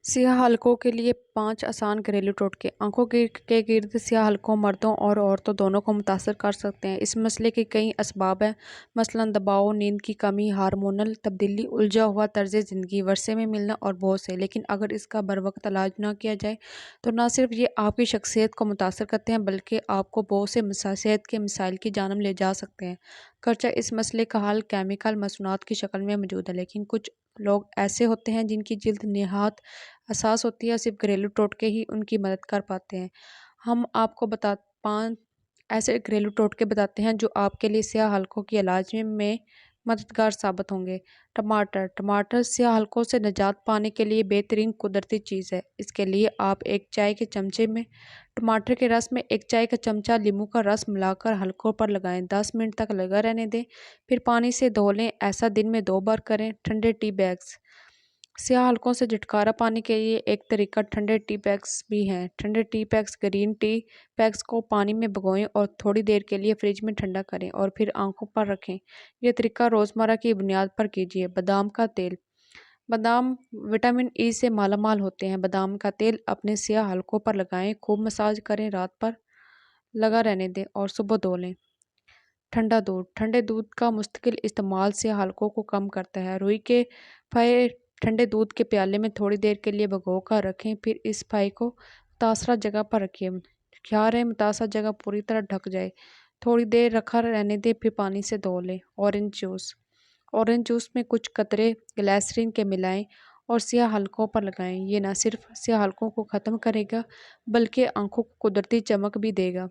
سیاہ حلقوں کے لیے 5 آسان گھریلو ٹوٹکے آنکھوں کے گرد سیاہ حلقوں مردوں اور عورتوں دونوں کو متاثر کر سکتے ہیں۔ اس مسئلے کے کئی اسباب ہیں، مثلاً دباؤ، نیند کی کمی، ہارمونل تبدیلی، الجھا ہوا طرز زندگی، ورثے میں ملنا اور بہت سے۔ لیکن اگر اس کا بروقت علاج نہ کیا جائے تو نہ صرف یہ آپ کی شخصیت کو متاثر کرتے ہیں بلکہ آپ کو بہت سے صحت کے مسائل کی جانب لے جا سکتے ہیں۔ گرچہ اس مسئلے کا حل کیمیکل مصنوعات کی شکل میں موجود ہے، لیکن کچھ لوگ ایسے ہوتے ہیں جن کی جلد نہایت حساس ہوتی ہے، صرف گھریلو ٹوٹکے ہی ان کی مدد کر پاتے ہیں۔ ہم آپ کو 5 ایسے گھریلو ٹوٹکے بتاتے ہیں جو آپ کے لیے سیاہ حلقوں کے علاج میں مددگار ثابت ہوں گے۔ ٹماٹر سیاہ حلقوں سے نجات پانے کے لیے بہترین قدرتی چیز ہے۔ اس کے لیے آپ ایک چائے کے چمچے میں ٹماٹر کے رس میں 1 چائے کا چمچہ لیموں کا رس ملا کر حلقوں پر لگائیں، 10 منٹ تک لگا رہنے دیں، پھر پانی سے دھو لیں۔ ایسا دن میں 2 بار کریں۔ ٹھنڈے ٹی بیگز سیاہ حلقوں سے چھٹکارا پانے کے لیے ایک طریقہ ٹھنڈے ٹی بیگز بھی ہیں۔ ٹھنڈے tea bags green tea bags کو پانی میں بھگوئیں اور تھوڑی دیر کے لیے فریج میں ٹھنڈا کریں اور پھر آنکھوں پر رکھیں۔ یہ طریقہ روزمرہ کی بنیاد پر کیجیے۔ بادام کا تیل بادام وٹامن ای سے مالا مال ہوتے ہیں۔ بادام کا تیل اپنے سیاہ حلقوں پر لگائیں، خوب مساج کریں، رات بھر لگا رہنے دیں اور صبح دھو لیں۔ ٹھنڈا دودھ ٹھنڈے دودھ کا مستقل استعمال سیاہ حلقوں کو کم کرتا ہے۔ روئی کے پھائے ٹھنڈے دودھ کے پیالے میں تھوڑی دیر کے لیے بھگو کر رکھیں، پھر اس پھائے کو متاثرہ جگہ پر رکھیے۔ خیال رہے متاثرہ جگہ پوری طرح ڈھک جائے۔ تھوڑی دیر رکھا رہنے دیں، پھر پانی سے دھو لیں۔ اورنج جوس میں کچھ قطرے گلیسرین کے ملائیں اور سیاہ حلقوں پر لگائیں۔ یہ نہ صرف سیاہ حلقوں کو ختم کرے گا بلکہ آنکھوں کو قدرتی چمک بھی دے گا۔